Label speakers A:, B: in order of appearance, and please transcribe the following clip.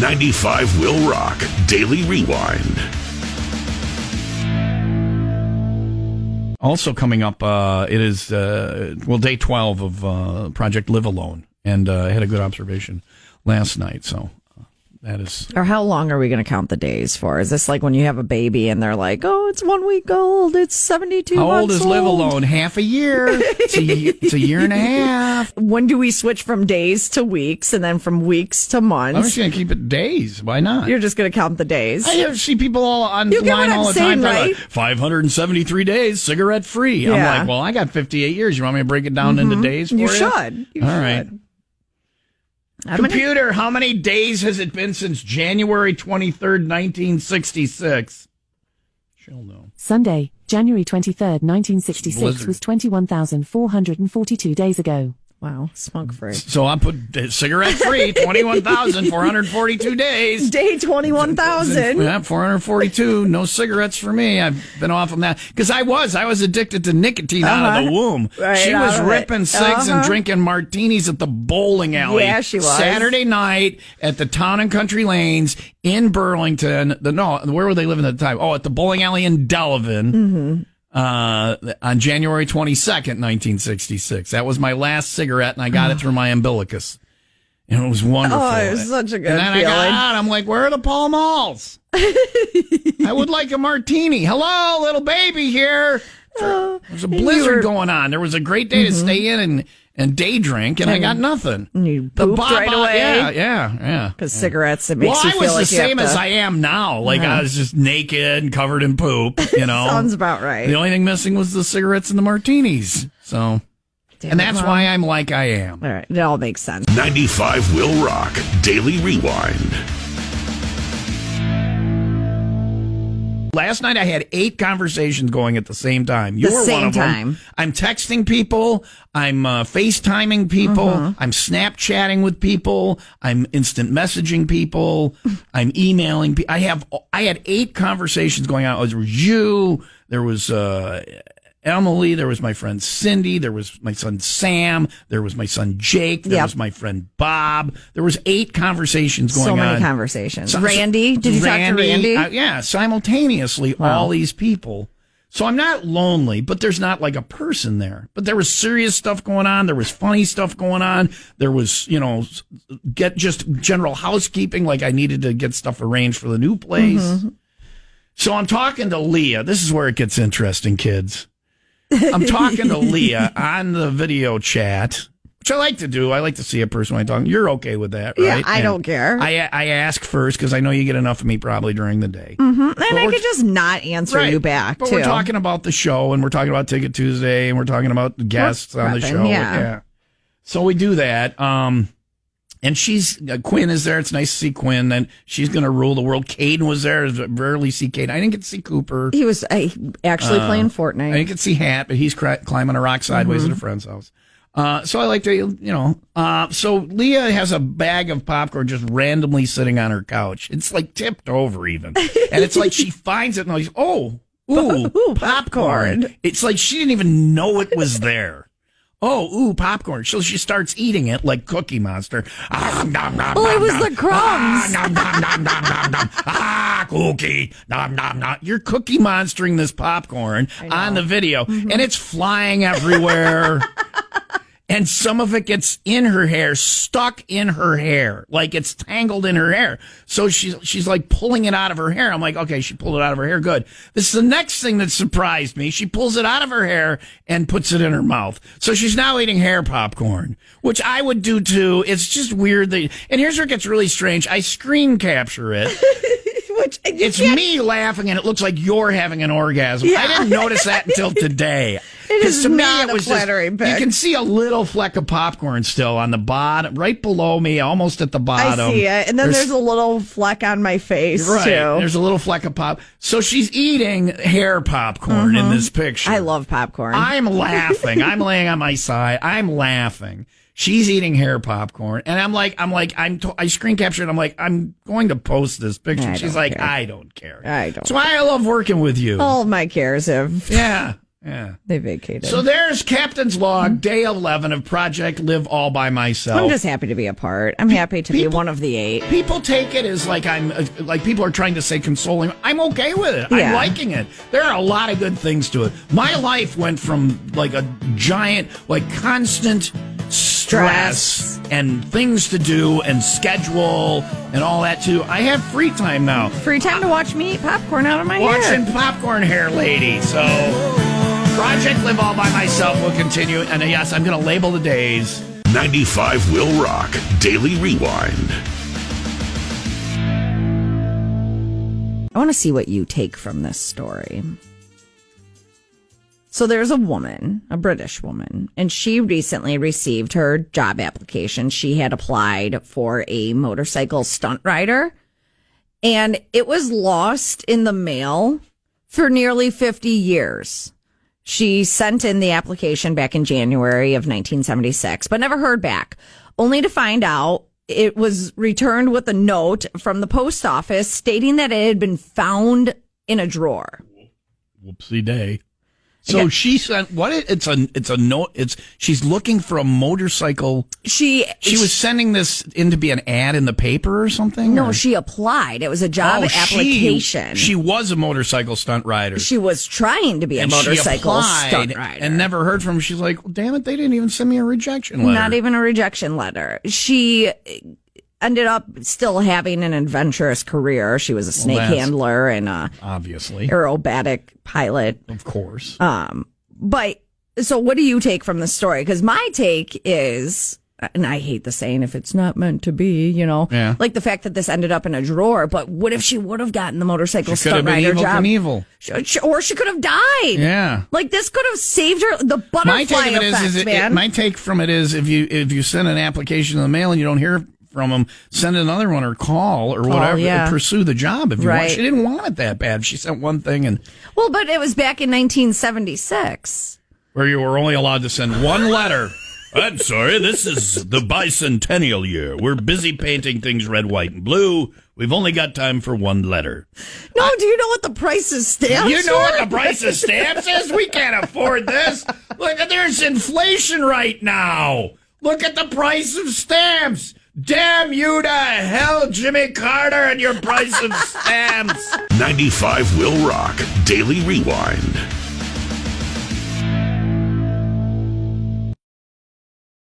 A: 95 Will Rock Daily Rewind.
B: Also coming up, it is, day 12 of Project Live Alone. And I had a good observation last night, so that is...
C: Or how long are we going to count the days for? Is this like when you have a baby and they're like, oh, it's 1 week old, it's 72 months old?
B: How old is Live Alone? Half a year. It's a year and a half.
C: When do we switch from days to weeks and then from weeks to months?
B: I'm just going to keep it days. Why not?
C: You're just going to count the days.
B: I see people all online all the time.
C: Right?
B: 573 days, cigarette free.
C: Yeah.
B: I'm like, well, I got 58 years. You want me to break it down into days for you?
C: You should.
B: All right. Computer, how many days has it been since January 23rd, 1966? She'll know.
D: Sunday, January 23rd, 1966
B: Blizzard.
D: was 21,442 days ago.
C: Wow, smoke free.
B: So I put cigarette free, 21,442 days.
C: Day 21,000.
B: Yeah, 442. No cigarettes for me. I've been off of that because I was addicted to nicotine out of the womb.
C: Right,
B: she was ripping cigs and drinking martinis at the bowling alley.
C: Yeah, she was.
B: Saturday night at the Town and Country Lanes in Burlington. Where were they living at the time? Oh, at the bowling alley in Delavan.
C: Mm-hmm.
B: On January 22nd, 1966. That was my last cigarette, and I got it through my umbilicus. And it was wonderful.
C: Oh, it was such a good
B: And then
C: feeling.
B: I got out. I'm like, where are the Pall Malls? I would like a martini. Hello, little baby here. There's a blizzard going on. There was a great day to stay in and day drink, and I got nothing.
C: And you pooped right away.
B: Yeah.
C: Because cigarettes, it makes you feel like
B: I was the same as I am now. Like, I was just naked and covered in poop, you know.
C: Sounds about right.
B: The only thing missing was the cigarettes and the martinis. So, and that's why I'm like I am.
C: All right, it all makes sense.
A: 95 Will Rock Daily Rewind.
B: Last night I had 8 conversations going at the same time. You were one of them. I'm texting people. I'm FaceTiming people. I'm Snapchatting with people. I'm instant messaging people. I'm emailing people. I had 8 conversations going on. There was you. There was Emily. There was my friend Cindy. There was my son Sam. There was my son Jake. There was my friend Bob. There was 8 conversations going on.
C: So many conversations. Randy? Did you talk to Randy?
B: Yeah, simultaneously, all these people. So I'm not lonely, but there's not like a person there. But there was serious stuff going on. There was funny stuff going on. There was, just general housekeeping, like I needed to get stuff arranged for the new place. So I'm talking to Leah. This is where it gets interesting, kids. I'm talking to Leah on the video chat, which I like to do. I like to see a person when I talk. You're okay with that, right?
C: Yeah, I don't care.
B: I ask first because I know you get enough of me probably during the day.
C: And I could just not answer you back,
B: but
C: too.
B: We're talking about the show, and we're talking about Ticket Tuesday, and we're talking about the guests on the show.
C: Yeah.
B: So we do that. And Quinn is there. It's nice to see Quinn, and she's going to rule the world. Caden was there. I rarely see Caden. I didn't get to see Cooper.
C: He was actually playing Fortnite.
B: I didn't get to see Hat, but he's climbing a rock sideways at a friend's house. So I like to, so Leah has a bag of popcorn just randomly sitting on her couch. It's like tipped over even. And it's like she finds it and like, ooh, popcorn. It's like she didn't even know it was there. Popcorn. So she starts eating it like Cookie Monster.
C: It was the crumbs.
B: Cookie. You're Cookie Monstering this popcorn on the video, and it's flying everywhere. And some of it gets in her hair, stuck in her hair, like it's tangled in her hair. So she's like pulling it out of her hair. I'm like, okay, she pulled it out of her hair. Good. This is the next thing that surprised me. She pulls it out of her hair and puts it in her mouth. So she's now eating hair popcorn, which I would do too. It's just weird. And here's where it gets really strange. I screen capture it. It's me laughing, and it looks like you're having an orgasm. Yeah. I didn't notice that until today.
C: It not a flattering pic.
B: You can see a little fleck of popcorn still on the bottom, right below me, almost at the bottom.
C: I see it, and then there's a little fleck on my face,
B: right,
C: too.
B: There's a little fleck of pop. So she's eating hair popcorn in this picture.
C: I love popcorn.
B: I'm laughing. I'm laying on my side. I'm laughing. She's eating hair popcorn, and I screen captured. I'm like, I'm going to post this picture. She's like, I don't care.
C: I don't.
B: That's why I love working with you.
C: All my cares have.
B: Yeah. Yeah.
C: They vacated.
B: So there's Captain's Log, day 11 of Project Live All by Myself.
C: I'm just happy to be a part. I'm happy to be one of the 8.
B: People take it as like like people are trying to say consoling. I'm okay with it.
C: Yeah.
B: I'm liking it. There are a lot of good things to it. My life went from like a giant, like constant stress and things to do and schedule and all that too. I have free time now.
C: Free time to watch me eat popcorn out of my
B: Watching
C: hair.
B: popcorn hair lady. So Project Live All by Myself will continue. And yes, I'm going to label the days.
A: 95 Will Rock Daily Rewind.
C: I want to see what you take from this story. So there's a woman, a British woman, and she recently received her job application. She had applied for a motorcycle stunt rider, and it was lost in the mail for nearly 50 years. She sent in the application back in January of 1976, but never heard back, only to find out it was returned with a note from the post office stating that it had been found in a drawer.
B: Whoopsie day. So she sent it's a note. She's looking for a motorcycle. She was sending this in to be an ad in the paper or something.
C: No,
B: or?
C: she applied. It was a job application.
B: She was a motorcycle stunt rider.
C: She was trying to be a motorcycle stunt rider
B: and never heard from him. She's like, well, damn it, they didn't even send me a rejection letter.
C: Not even a rejection letter. She ended up still having an adventurous career. She was a snake handler and a
B: obviously
C: aerobatic pilot,
B: of course.
C: But so what do you take from the story? Because my take is, and I hate the saying, if it's not meant to be, like the fact that this ended up in a drawer. But what if she would have gotten the motorcycle stunt rider job? Or she could have died.
B: Yeah,
C: like this could have saved her. The butterfly effect, man.
B: My take from it is, if you send an application in the mail and you don't hear from them, send another one or call or whatever.
C: Yeah.
B: Pursue the job if you want. She didn't want it that bad. She sent one thing
C: but it was back in 1976
B: where you were only allowed to send one letter. I'm sorry, this is the bicentennial year. We're busy painting things red, white, and blue. We've only got time for one letter.
C: No, do you know what the price of stamps
B: You know what the price of stamps is? We can't afford this. Look, there's inflation right now. Look at the price of stamps. Damn you to hell, Jimmy Carter, and your price of stamps.
A: 95 Will Rock Daily Rewind.